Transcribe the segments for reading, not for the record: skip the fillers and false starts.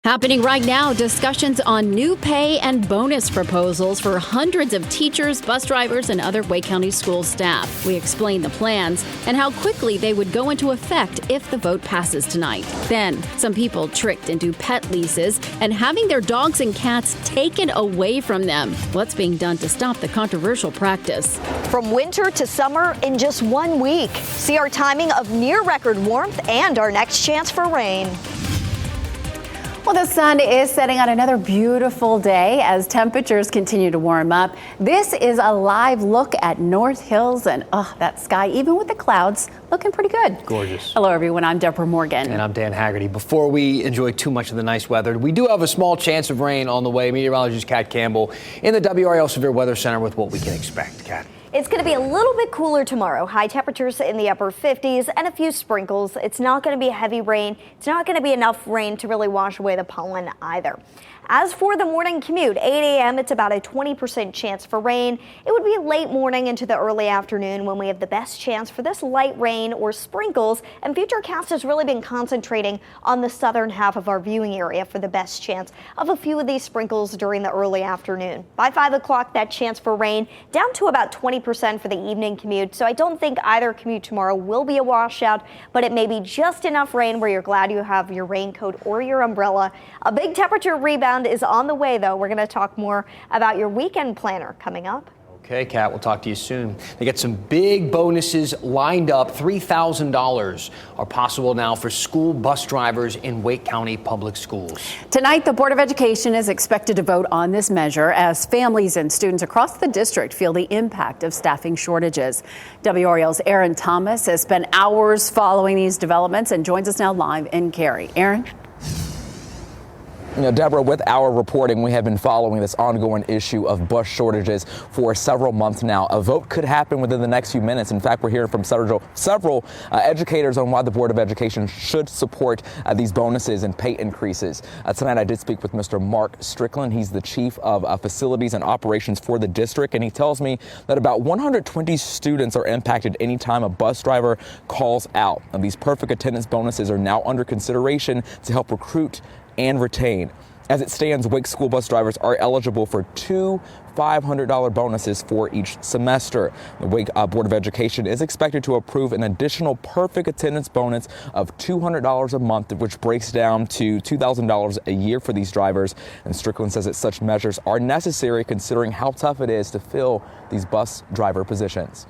Happening right now, discussions on new pay and bonus proposals for hundreds of teachers, bus drivers, and other Wake County school staff. We explain the plans and how quickly they would go into effect if the vote passes tonight. Then, some people tricked into pet leases and having their dogs and cats taken away from them. What's being done to stop the controversial practice? From winter to summer in just 1 week. See our timing of near record warmth and our next chance for rain. Well, the sun is setting on another beautiful day as temperatures continue to warm up. This is a live look at North Hills and that sky, even with the clouds, looking pretty good. Gorgeous. Hello, everyone. I'm Deborah Morgan. And I'm Dan Haggerty. Before we enjoy too much of the nice weather, we do have a small chance of rain on the way. Meteorologist Kat Campbell in the WRAL Severe Weather Center with what we can expect. Kat. It's going to be a little bit cooler tomorrow. High temperatures in the upper 50s and a few sprinkles. It's not going to be heavy rain. It's not going to be enough rain to really wash away the pollen either. As for the morning commute, 8 a.m., it's about a 20% chance for rain. It would be late morning into the early afternoon when we have the best chance for this light rain or sprinkles. And Futurecast has really been concentrating on the southern half of our viewing area for the best chance of a few of these sprinkles during the early afternoon. By 5 o'clock, that chance for rain down to about 20% for the evening commute. So I don't think either commute tomorrow will be a washout, but it may be just enough rain where you're glad you have your raincoat or your umbrella. A big temperature rebound is on the way, though. We're going to talk more about your weekend planner coming up. Okay, Kat, we'll talk to you soon. They get some big bonuses lined up. $3,000 are possible now for school bus drivers in Wake County Public Schools. Tonight, the Board of Education is expected to vote on this measure as families and students across the district feel the impact of staffing shortages. WRAL's Aaron Thomas has spent hours following these developments and joins us now live in Cary. Aaron? You know, Deborah, with our reporting, we have been following this ongoing issue of bus shortages for several months now. A vote could happen within the next few minutes. In fact, we're hearing from several educators on why the Board of Education should support these bonuses and pay increases. Tonight, I did speak with Mr. Mark Strickland. He's the chief of facilities and operations for the district, and he tells me that about 120 students are impacted anytime a bus driver calls out. And these perfect attendance bonuses are now under consideration to help recruit and retain. As it stands, Wake school bus drivers are eligible for two $500 bonuses for each semester. The Wake Board of Education is expected to approve an additional perfect attendance bonus of $200 a month, which breaks down to $2,000 a year for these drivers. And Strickland says that such measures are necessary considering how tough it is to fill these bus driver positions.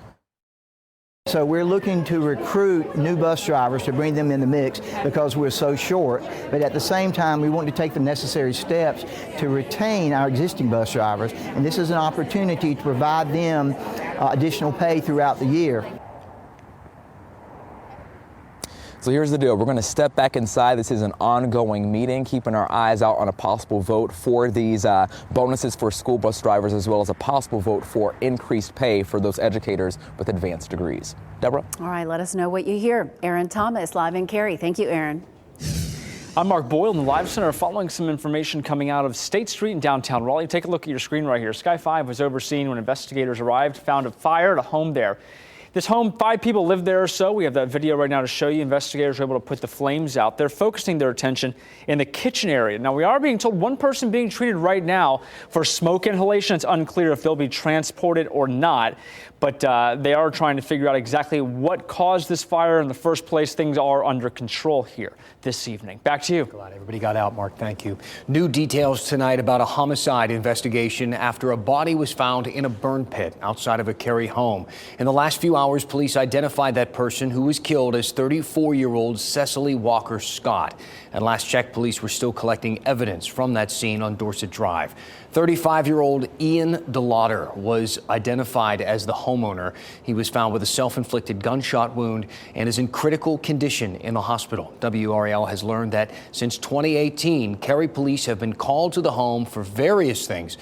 So we're looking to recruit new bus drivers to bring them in the mix because we're so short. But at the same time, we want to take the necessary steps to retain our existing bus drivers. And this is an opportunity to provide them additional pay throughout the year. So here's the deal. We're going to step back inside. This is an ongoing meeting, keeping our eyes out on a possible vote for these bonuses for school bus drivers, as well as a possible vote for increased pay for those educators with advanced degrees. Deborah? All right, let us know what you hear. Aaron Thomas, live in Cary. Thank you, Aaron. I'm Mark Boyle in the Live Center, following some information coming out of State Street in downtown Raleigh. Take a look at your screen right here. Sky 5 was overseen when investigators arrived, found a fire at a home there. This home, 5 people lived there or so. We have that video right now to show you. Investigators were able to put the flames out. They're focusing their attention in the kitchen area. Now, we are being told one person being treated right now for smoke inhalation. It's unclear if they'll be transported or not, but they are trying to figure out exactly what caused this fire in the first place. Things are under control here this evening. Back to you. Glad everybody got out, Mark. Thank you. New details tonight about a homicide investigation after a body was found in a burn pit outside of a Cary home. In the last few hours, police identified that person who was killed as 34-year-old Cecily Walker Scott. At last check, police were still collecting evidence from that scene on Dorset Drive. 35-year-old Ian DeLauder was identified as the homeowner. He was found with a self-inflicted gunshot wound and is in critical condition in the hospital. WRAL has learned that since 2018, Cary police have been called to the home for various things,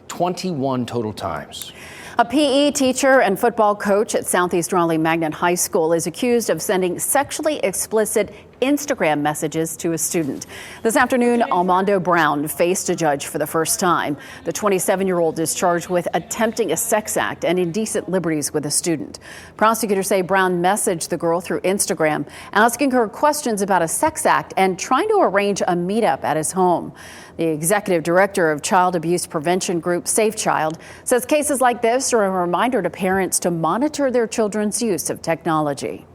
21 total times. A PE teacher and football coach at Southeast Raleigh Magnet High School is accused of sending sexually explicit Instagram messages to a student. This afternoon, Armando Brown faced a judge for the first time. The 27-year-old is charged with attempting a sex act and indecent liberties with a student. Prosecutors say Brown messaged the girl through Instagram, asking her questions about a sex act and trying to arrange a meetup at his home. The executive director of child abuse prevention group Safe Child says cases like this are a reminder to parents to monitor their children's use of technology.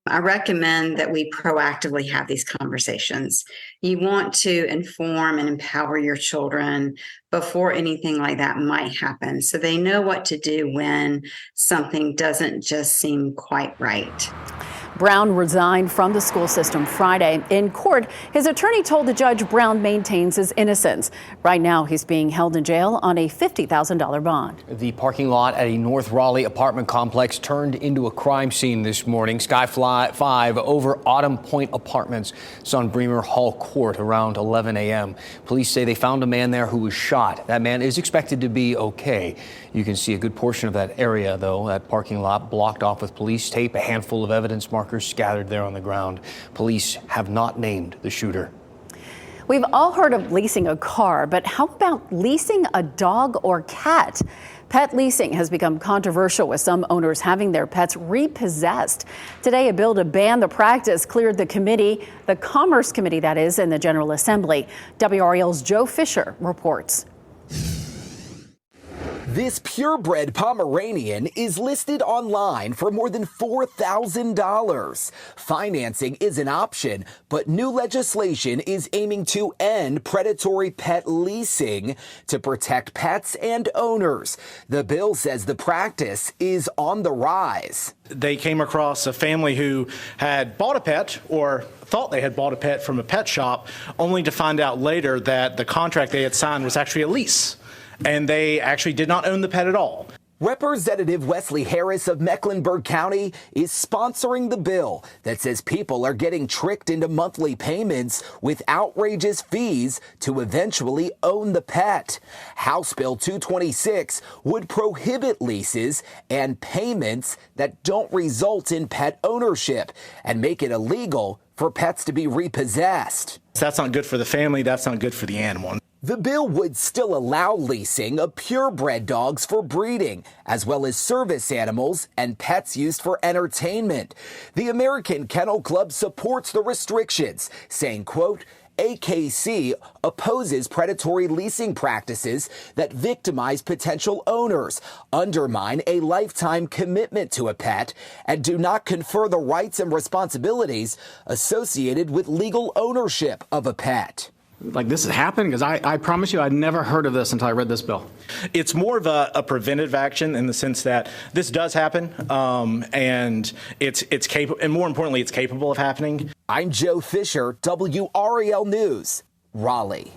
I recommend that we proactively have these conversations. You want to inform and empower your children before anything like that might happen, so they know what to do when something doesn't just seem quite right. Brown resigned from the school system Friday. In court, his attorney told the judge Brown maintains his innocence. Right now, he's being held in jail on a $50,000 bond. The parking lot at a North Raleigh apartment complex turned into a crime scene this morning. Sky 5 over Autumn Point Apartments. It's on Bremer Hall Court around 11 a.m. Police say they found a man there who was shot. That man is expected to be okay. You can see a good portion of that area, though, that parking lot blocked off with police tape, a handful of evidence markers scattered there on the ground. Police have not named the shooter. We've all heard of leasing a car, but how about leasing a dog or cat? Pet leasing has become controversial, with some owners having their pets repossessed. Today, a bill to ban the practice cleared the committee, the Commerce Committee, that is, in the General Assembly. WRAL's Joe Fisher reports. This purebred Pomeranian is listed online for more than $4,000. Financing is an option, but new legislation is aiming to end predatory pet leasing to protect pets and owners. The bill says the practice is on the rise. They came across a family who had bought a pet, or thought they had bought a pet from a pet shop, only to find out later that the contract they had signed was actually a lease. And they actually did not own the pet at all. Representative Wesley Harris of Mecklenburg County is sponsoring the bill that says people are getting tricked into monthly payments with outrageous fees to eventually own the pet. House Bill 226 would prohibit leases and payments that don't result in pet ownership and make it illegal for pets to be repossessed. That's not good for the family. That's not good for the animal. The bill would still allow leasing of purebred dogs for breeding, as well as service animals and pets used for entertainment. The American Kennel Club supports the restrictions, saying, quote, AKC opposes predatory leasing practices that victimize potential owners, undermine a lifetime commitment to a pet, and do not confer the rights and responsibilities associated with legal ownership of a pet. Like this has happened? Because I promise you I'd never heard of this until I read this bill. It's more of a preventive action in the sense that this does happen, and it's capable, and more importantly, it's capable of happening. I'm Joe Fisher, WRAL News, Raleigh.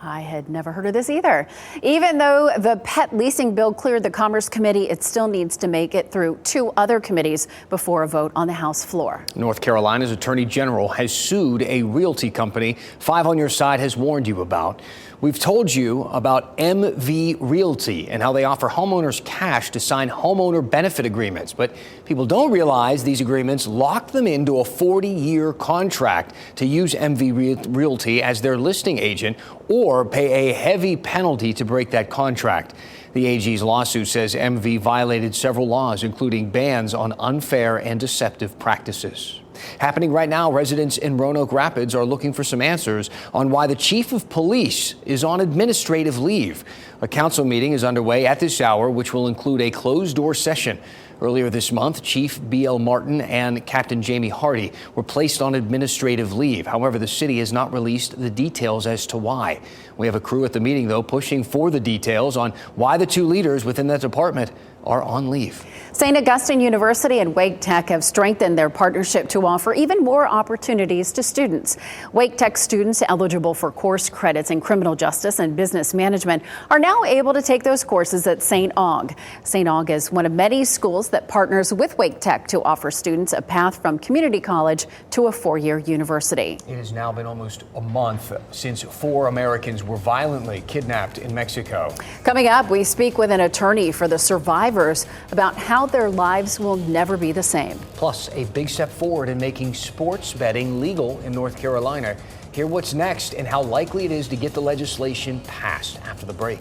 I had never heard of this either. Even though the pet leasing bill cleared the Commerce Committee, it still needs to make it through two other committees before a vote on the House floor. North Carolina's Attorney General has sued a realty company 5 on Your Side has warned you about. We've told you about MV Realty and how they offer homeowners cash to sign homeowner benefit agreements. But people don't realize these agreements lock them into a 40-year contract to use MV Realty as their listing agent or pay a heavy penalty to break that contract. The AG's lawsuit says MV violated several laws, including bans on unfair and deceptive practices. Happening right now, residents in Roanoke Rapids are looking for some answers on why the chief of police is on administrative leave. A council meeting is underway at this hour, which will include a closed-door session. Earlier this month, Chief B.L. Martin and Captain Jamie Hardy were placed on administrative leave. However, the city has not released the details as to why. We have a crew at the meeting, though, pushing for the details on why the two leaders within that department are on leave. St. Augustine University and Wake Tech have strengthened their partnership to offer even more opportunities to students. Wake Tech students eligible for course credits in criminal justice and business management are now able to take those courses at St. Aug. St. Aug is one of many schools that partners with Wake Tech to offer students a path from community college to a 4-year university. It has now been almost a month since 4 Americans were violently kidnapped in Mexico. Coming up, we speak with an attorney for the survivors survivors about how their lives will never be the same. Plus, a big step forward in making sports betting legal in North Carolina. Hear what's next and how likely it is to get the legislation passed after the break.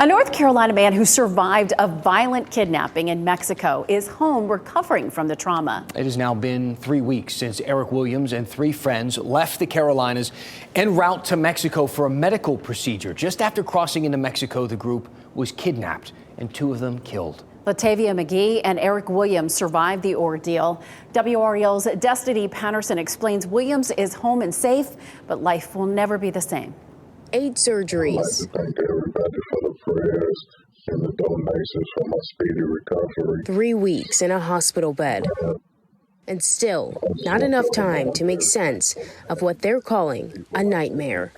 A North Carolina man who survived a violent kidnapping in Mexico is home recovering from the trauma. It has now been 3 weeks since Eric Williams and 3 friends left the Carolinas en route to Mexico for a medical procedure. Just after crossing into Mexico, the group was kidnapped and 2 of them killed. Latavia McGee and Eric Williams survived the ordeal. WRAL's Destiny Patterson explains Williams is home and safe, but life will never be the same. 8 surgeries. I'd like to thank everybody for the prayers and the donations for my speedy recovery. 3 weeks in a hospital bed. And still, not enough time to make sense of what they're calling a nightmare.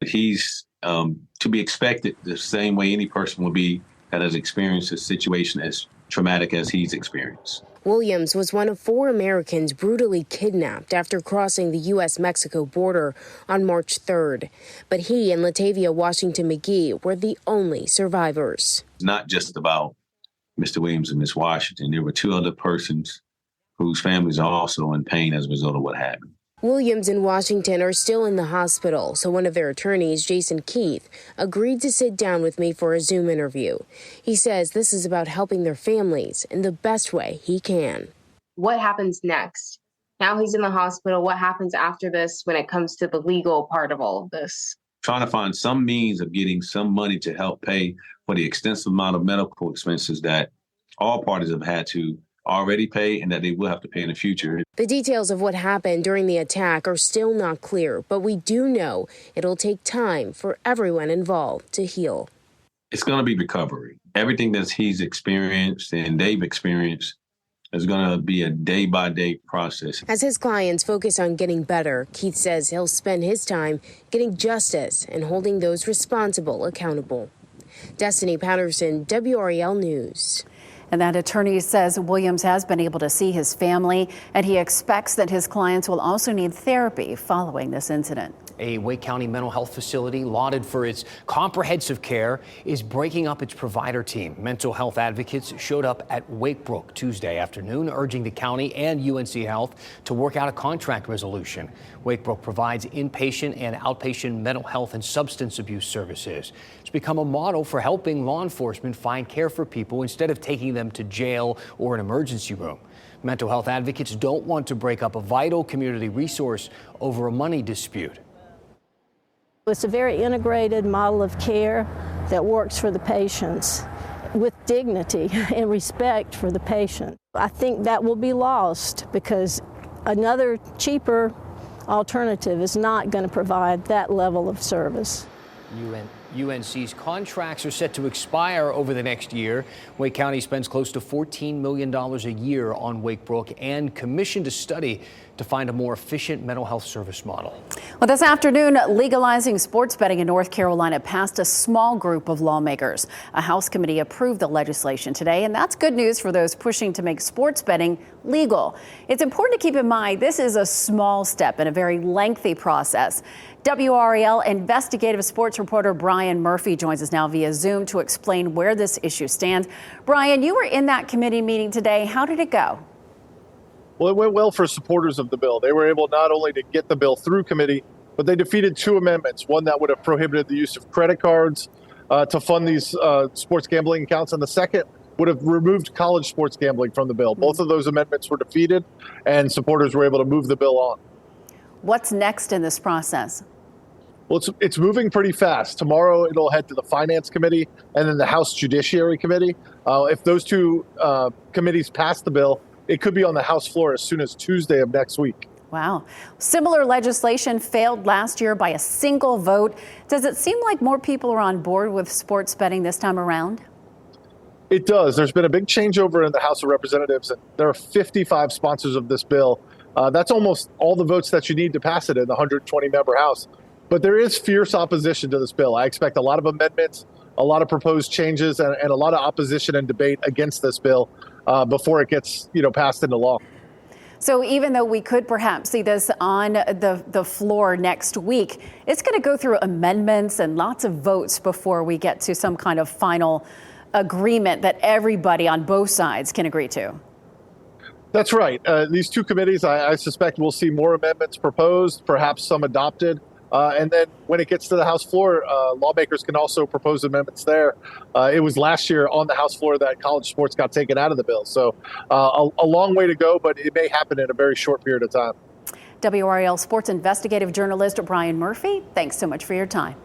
He's to be expected the same way any person would be that has experienced a situation as traumatic as he's experienced. Williams was one of 4 Americans brutally kidnapped after crossing the U.S.-Mexico border on March 3rd. But he and Latavia Washington McGee were the only survivors. It's not just about Mr. Williams and Miss Washington. There were 2 other persons whose families are also in pain as a result of what happened. Williams and Washington are still in the hospital, so one of their attorneys, Jason Keith, agreed to sit down with me for a Zoom interview. He says this is about helping their families in the best way he can. What happens next? Now he's in the hospital. What happens after this when it comes to the legal part of all of this? Trying to find some means of getting some money to help pay for the extensive amount of medical expenses that all parties have had to already pay and that they will have to pay in the future. The details of what happened during the attack are still not clear, but we do know it'll take time for everyone involved to heal. It's going to be recovery. Everything that he's experienced and they've experienced is going to be a day-by-day process. As his clients focus on getting better, Keith says he'll spend his time getting justice and holding those responsible accountable. Destiny Patterson, WRAL News. And that attorney says Williams has been able to see his family, and he expects that his clients will also need therapy following this incident. A Wake County mental health facility lauded for its comprehensive care is breaking up its provider team. Mental health advocates showed up at Wakebrook Tuesday afternoon, urging the county and UNC Health to work out a contract resolution. Wakebrook provides inpatient and outpatient mental health and substance abuse services. It's become a model for helping law enforcement find care for people instead of taking them to jail or an emergency room. Mental health advocates don't want to break up a vital community resource over a money dispute. It's a very integrated model of care that works for the patients with dignity and respect for the patient. I think that will be lost because another cheaper alternative is not going to provide that level of service. UNC's contracts are set to expire over the next year. Wake County spends close to $14 million a year on Wakebrook and commissioned a study to find a more efficient mental health service model. Well, this afternoon, legalizing sports betting in North Carolina passed a small group of lawmakers. A House committee approved the legislation today, and that's good news for those pushing to make sports betting legal. It's important to keep in mind this is a small step in a very lengthy process. WRAL investigative sports reporter Brian Murphy joins us now via Zoom to explain where this issue stands. Brian, you were in that committee meeting today. How did it go? Well, it went well for supporters of the bill. They were able not only to get the bill through committee, but they defeated 2 amendments. One that would have prohibited the use of credit cards to fund these sports gambling accounts, and the second would have removed college sports gambling from the bill. Both of those amendments were defeated, and supporters were able to move the bill on. What's next in this process? Well, it's moving pretty fast. Tomorrow it'll head to the Finance Committee and then the House Judiciary Committee. If those 2 committees pass the bill, it could be on the House floor as soon as Tuesday of next week. Wow. Similar legislation failed last year by a single vote. Does it seem like more people are on board with sports betting this time around? It does. There's been a big changeover in the House of Representatives, and there are 55 sponsors of this bill. That's almost all the votes that you need to pass it in the 120-member House. But there is fierce opposition to this bill. I expect a lot of amendments, a lot of proposed changes, and a lot of opposition and debate against this bill before it gets, passed into law. So even though we could perhaps see this on the floor next week, it's going to go through amendments and lots of votes before we get to some kind of final agreement that everybody on both sides can agree to. That's right. These two committees, I suspect we'll see more amendments proposed, perhaps some adopted. And then when it gets to the House floor, lawmakers can also propose amendments there. It was last year on the House floor that college sports got taken out of the bill. So a long way to go, but it may happen in a very short period of time. WRAL sports investigative journalist Brian Murphy, thanks so much for your time.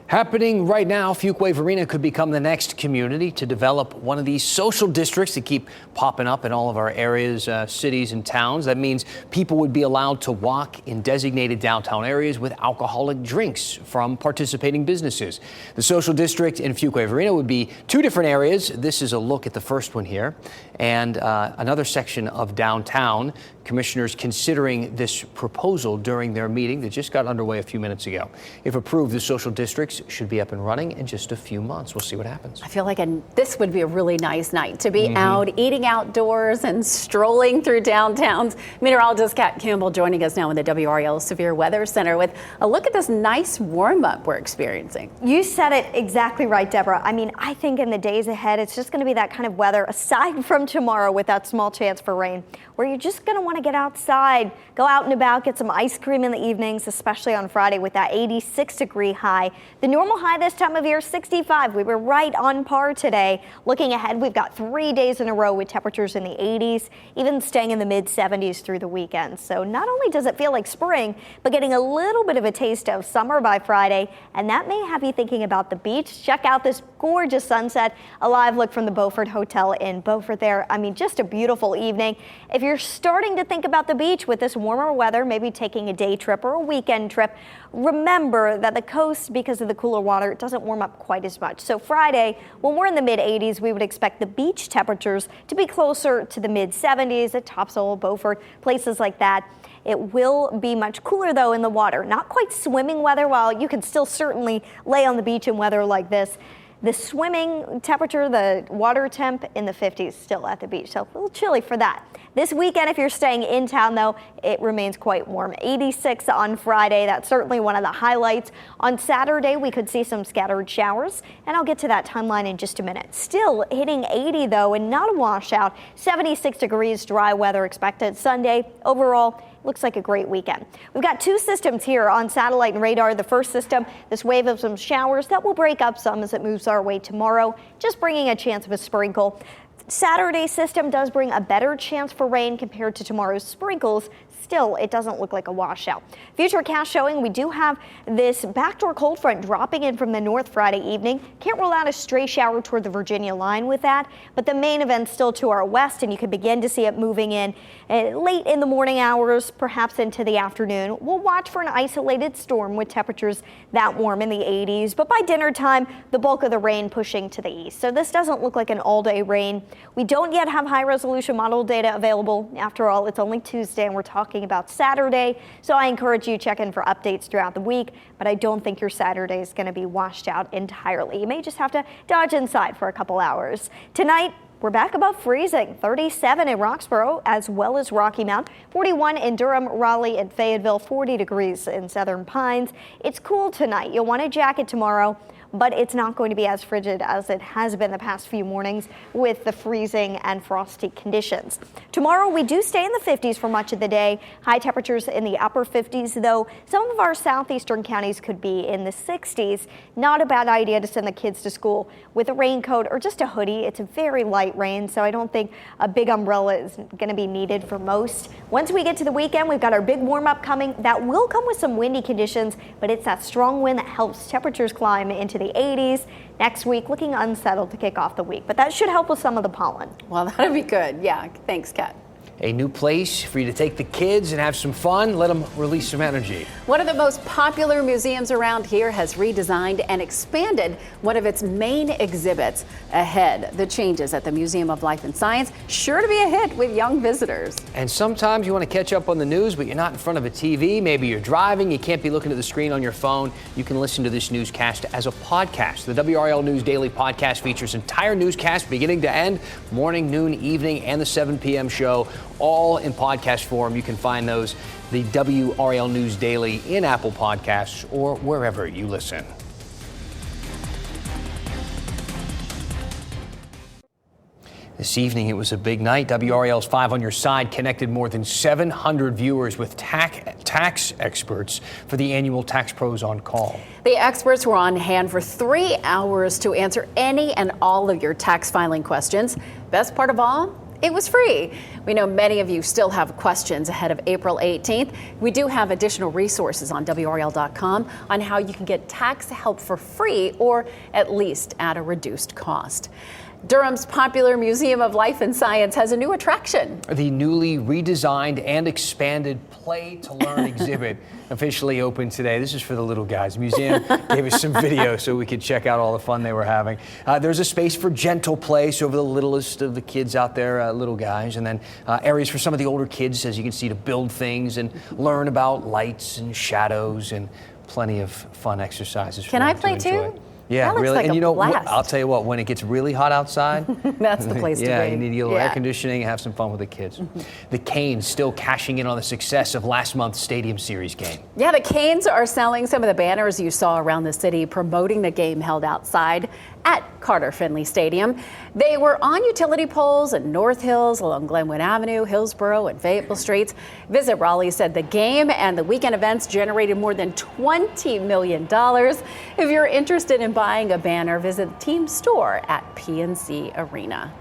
Happening right now, Fuquay Arena could become the next community to develop one of these social districts that keep popping up in all of our areas, cities and towns. That means people would be allowed to walk in designated downtown areas with alcoholic drinks from participating businesses. The social district in Fuquay Arena would be two different areas. This is a look at the first one here, and another section of downtown. Commissioners considering this proposal during their meeting that just got underway a few minutes ago. If approved, the social districts should be up and running in just a few months. We'll see what happens. I feel like this would be a really nice night to be out eating outdoors and strolling through downtowns. Meteorologist Kat Campbell joining us now in the WRAL Severe Weather Center with a look at this nice warm up we're experiencing. You said it exactly right, Deborah. I mean, I think in the days ahead, it's just going to be that kind of weather, aside from tomorrow with that small chance for rain, where you're just going to want to get outside, go out and about, get some ice cream in the evenings, especially on Friday with that 86-degree high. The normal high this time of year, 65. We were right on par today. Looking ahead, we've got 3 days in a row with temperatures in the 80s, even staying in the mid-70s through the weekend. So not only does it feel like spring, but getting a little bit of a taste of summer by Friday, and that may have you thinking about the beach. Check out this gorgeous sunset, a live look from the Beaufort Hotel in Beaufort there. I mean, just a beautiful evening. If you're starting to think about the beach with this warmer weather, maybe taking a day trip or a weekend trip, remember that the coast, because of the cooler water, doesn't warm up quite as much. So Friday, when we're in the mid-80s, we would expect the beach temperatures to be closer to the mid-70s at Topsail, Beaufort, places like that. It will be much cooler, though, in the water. Not quite swimming weather, while you can still certainly lay on the beach in weather like this. The swimming temperature, the water temp in the 50s still at the beach, so a little chilly for that. This weekend, if you're staying in town, though, it remains quite warm. 86 on Friday. That's certainly one of the highlights. On Saturday, we could see some scattered showers, and I'll get to that timeline in just a minute. Still hitting 80, though, and not a washout. 76 degrees, dry weather expected Sunday. Overall, looks like a great weekend. We've got two systems here on satellite and radar. The first system, this wave of some showers that will break up some as it moves our way tomorrow, just bringing a chance of a sprinkle. Saturday's system does bring a better chance for rain compared to tomorrow's sprinkles. Still, it doesn't look like a washout. Futurecast showing we do have this backdoor cold front dropping in from the north Friday evening. Can't rule out a stray shower toward the Virginia line with that, but the main event still to our west, and you can begin to see it moving in late in the morning hours, perhaps into the afternoon. We'll watch for an isolated storm with temperatures that warm in the 80s, but by dinner time, the bulk of the rain pushing to the east. So this doesn't look like an all-day rain. We don't yet have high-resolution model data available. After all, it's only Tuesday, and we're talking about Saturday, so I encourage you to check in for updates throughout the week, but I don't think your Saturday is going to be washed out entirely. You may just have to dodge inside for a couple hours. Tonight, we're back above freezing, 37 in Roxborough as well as Rocky Mount, 41 in Durham, Raleigh, and Fayetteville, 40 degrees in Southern Pines. It's cool tonight. You'll want a jacket tomorrow, but it's not going to be as frigid as it has been the past few mornings with the freezing and frosty conditions. Tomorrow, we do stay in the 50s for much of the day. High temperatures in the upper 50s, though some of our southeastern counties could be in the 60s. Not a bad idea to send the kids to school with a raincoat or just a hoodie. It's a very light rain, so I don't think a big umbrella is going to be needed for most. Once we get to the weekend, we've got our big warm-up coming. That will come with some windy conditions, but it's that strong wind that helps temperatures climb into the 80s. Next week, looking unsettled to kick off the week, but that should help with some of the pollen. Well, that'll be good. Yeah, thanks, Kat. a new place for you to take the kids and have some fun, let them release some energy. One of the most popular museums around here has redesigned and expanded one of its main exhibits. Ahead, the changes at the Museum of Life and Science, sure to be a hit with young visitors. And sometimes you want to catch up on the news, but you're not in front of a TV. Maybe you're driving, you can't be looking at the screen on your phone. You can listen to this newscast as a podcast. The WRAL News Daily podcast features entire newscasts beginning to end, morning, noon, evening, and the 7 p.m. show, all in podcast form. You can find those, the WRAL News Daily, in Apple Podcasts or wherever you listen. This evening, it was a big night. WRAL's 5 on Your Side connected more than 700 viewers with tax experts for the annual Tax Pros on Call. The experts were on hand for 3 hours to answer any and all of your tax filing questions. Best part of all, it was free. We know many of you still have questions ahead of April 18th. We do have additional resources on WRAL.com on how you can get tax help for free or at least at a reduced cost. Durham's popular Museum of Life and Science has a new attraction. The newly redesigned and expanded Play to Learn exhibit officially opened today. This is for the little guys. The museum gave us some video so we could check out all the fun they were having. There's a space for gentle play, so for the littlest of the kids out there, little guys, and then areas for some of the older kids, as you can see, to build things and learn about lights and shadows, and plenty of fun exercises. Can I play too? Yeah, that looks really. Like and you know, blast. I'll tell you what, when it gets really hot outside, that's the place to be. Yeah, you need a little air conditioning and have some fun with the kids. The Canes still cashing in on the success of last month's Stadium Series game. Yeah, the Canes are selling some of the banners you saw around the city promoting the game held outside at Carter Finley Stadium. They were on utility poles in North Hills, along Glenwood Avenue, Hillsborough, and Fayetteville Streets. Visit Raleigh said the game and the weekend events generated more than $20 million. If you're interested in buying a banner, visit the team store at PNC Arena.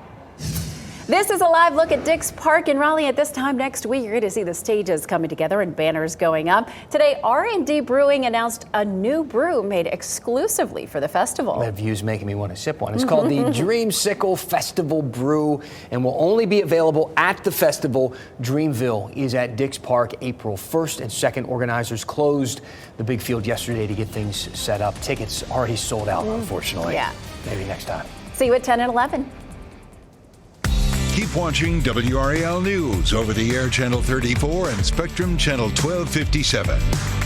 This is a live look at Dix Park in Raleigh. At this time next week, you're going to see the stages coming together and banners going up. Today, R&D Brewing announced a new brew made exclusively for the festival. That view's making me want to sip one. It's called the Dreamsicle Festival Brew and will only be available at the festival. Dreamville is at Dix Park April 1st and 2nd. Organizers closed the big field yesterday to get things set up. Tickets already sold out, unfortunately. Yeah. Maybe next time. See you at 10 and 11. Keep watching WRAL News over the air Channel 34 and Spectrum Channel 1257.